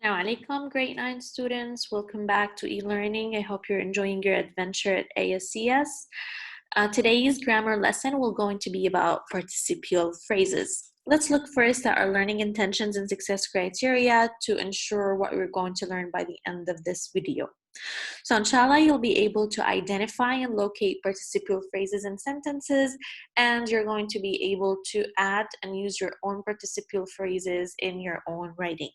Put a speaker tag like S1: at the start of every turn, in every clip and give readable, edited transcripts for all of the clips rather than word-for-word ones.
S1: Assalamu alaikum, grade 9 students. Welcome back to e-learning. I hope you're enjoying your adventure at ASCS. Today's grammar lesson will going to be about participial phrases. Let's look first at our learning intentions and success criteria to ensure what we're going to learn by the end of this video. So inshallah, you'll be able to identify and locate participial phrases and sentences, and you're going to be able to add and use your own participial phrases in your own writing.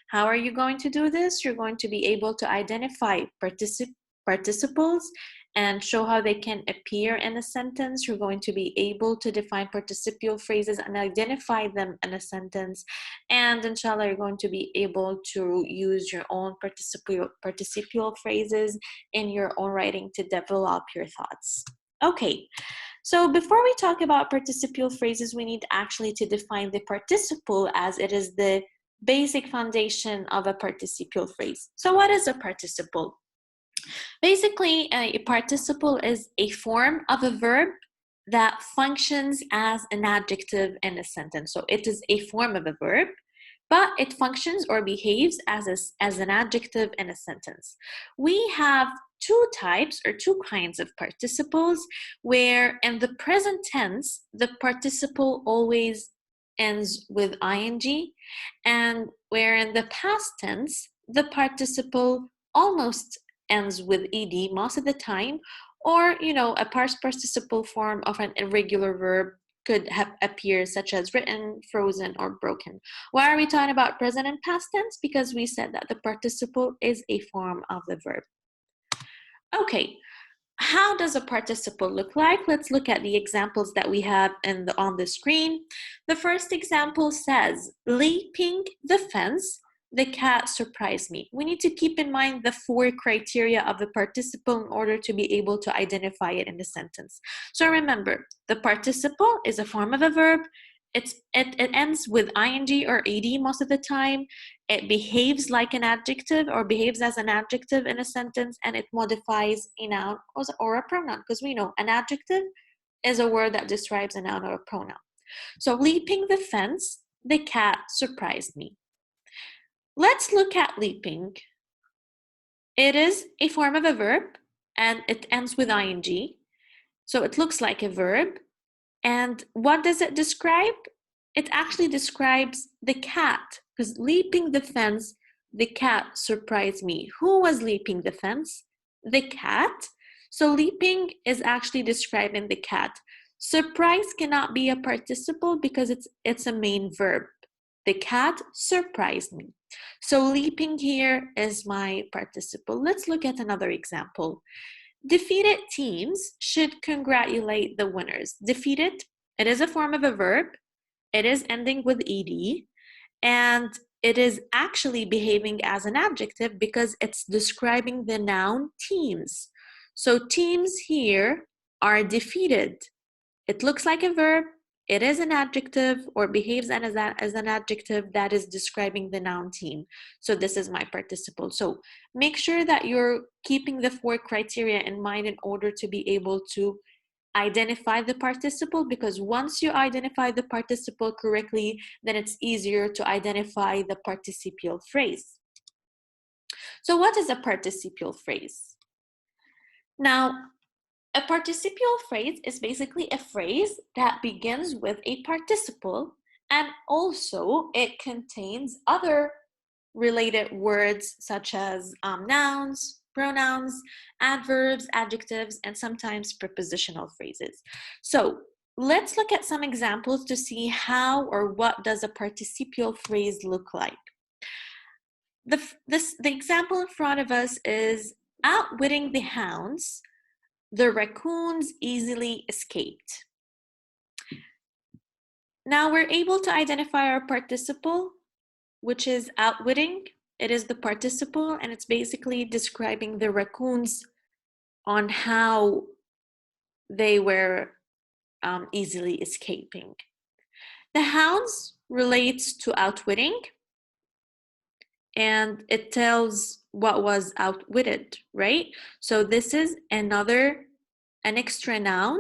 S1: How are you going to do this? You're going to be able to identify participles and show how they can appear in a sentence. You're going to be able to define participial phrases and identify them in a sentence. And inshallah, you're going to be able to use your own participial phrases in your own writing to develop your thoughts. Okay, so before we talk about participial phrases, we need actually to define the participle, as it is the basic foundation of a participial phrase. So what is a participle? Basically, a participle is a form of a verb that functions as an adjective in a sentence. So it is a form of a verb, but it functions or behaves as an adjective in a sentence. We have two types or two kinds of participles, where in the present tense, the participle always ends with ing, and where in the past tense, the participle almost ends with ed most of the time, or a past participle form of an irregular verb could have appeared, such as written, frozen, or broken. Why are we talking about present and past tense? Because we said that the participle is a form of the verb. Okay, how does a participle look like? Let's look at the examples that we have on the screen. The first example says, leaping the fence, the cat surprised me. We need to keep in mind the 4 criteria of the participle in order to be able to identify it in the sentence. So remember, the participle is a form of a verb. It ends with ing or ed most of the time. It behaves like an adjective or behaves as an adjective in a sentence, and it modifies a noun or a pronoun, because we know an adjective is a word that describes a noun or a pronoun. So leaping the fence, the cat surprised me. Let's look at leaping. It is a form of a verb, and it ends with ing. So it looks like a verb. And what does it describe? It actually describes the cat, because leaping the fence, the cat surprised me. Who was leaping the fence? The cat. So leaping is actually describing the cat. Surprise cannot be a participle because it's a main verb. The cat surprised me. So leaping here is my participle. Let's look at another example. Defeated teams should congratulate the winners. Defeated, it is a form of a verb. It is ending with ed, and it is actually behaving as an adjective because it's describing the noun teams. So teams here are defeated. It looks like a verb. It is an adjective or behaves as an adjective that is describing the noun team. So this is my participle. So make sure that you're keeping the 4 criteria in mind in order to be able to identify the participle, because once you identify the participle correctly, then it's easier to identify the participial phrase. So what is a participial phrase? Now, a participial phrase is basically a phrase that begins with a participle, and also it contains other related words such as nouns, pronouns, adverbs, adjectives, and sometimes prepositional phrases. So let's look at some examples to see how or what does a participial phrase look like. The example in front of us is outwitting the hounds, the raccoons easily escaped. Now we're able to identify our participle, which is outwitting. It is the participle, and it's basically describing the raccoons on how they were easily escaping. The hounds relates to outwitting, and it tells what was outwitted, right? So this is an extra noun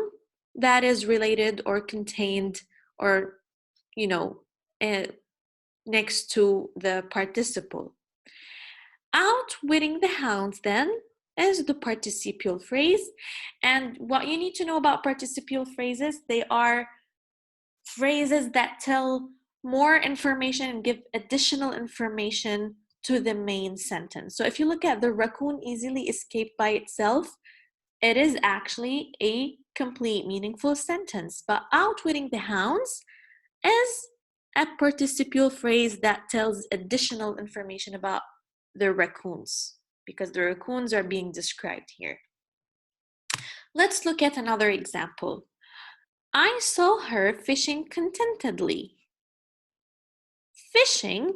S1: that is related or contained or, next to the participle. Outwitting the hounds, then, is the participial phrase. And what you need to know about participial phrases, they are phrases that tell more information and give additional information to the main sentence. So if you look at the raccoon easily escaped by itself, it is actually a complete, meaningful sentence. But outwitting the hounds is a participial phrase that tells additional information about the raccoons, because the raccoons are being described here. Let's look at another example. I saw her fishing contentedly. Fishing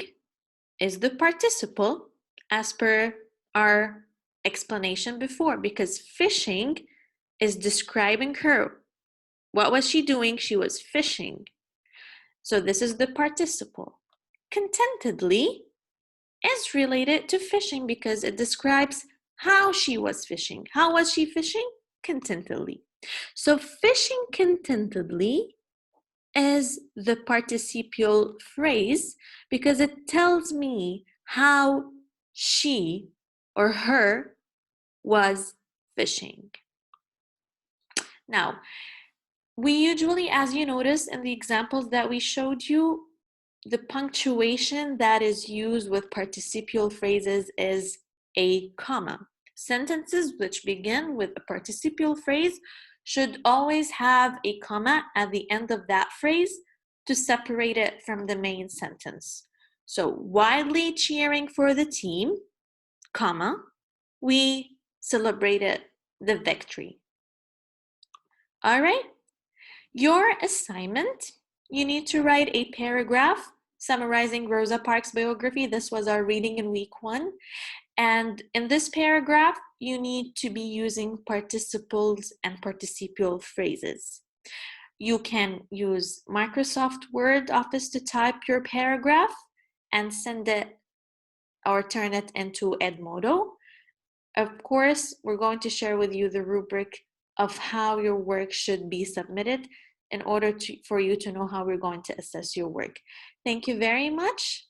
S1: is the participle as per our explanation before, because fishing is describing her. What was she doing? She was fishing. So this is the participle. Contentedly is related to fishing because it describes how she was fishing. How was she fishing? Contentedly. So fishing contentedly is the participial phrase because it tells me how she or her was fishing. Now, we usually, as you notice in the examples that we showed you, the punctuation that is used with participial phrases is a comma. Sentences which begin with a participial phrase should always have a comma at the end of that phrase to separate it from the main sentence. So, widely cheering for the team, comma, we celebrated the victory. All right, your assignment, you need to write a paragraph summarizing Rosa Parks' biography. This was our reading in week 1. And in this paragraph, you need to be using participles and participial phrases. You can use Microsoft Word Office to type your paragraph and send it or turn it into Edmodo. Of course, we're going to share with you the rubric of how your work should be submitted in order for you to know how we're going to assess your work. Thank you very much.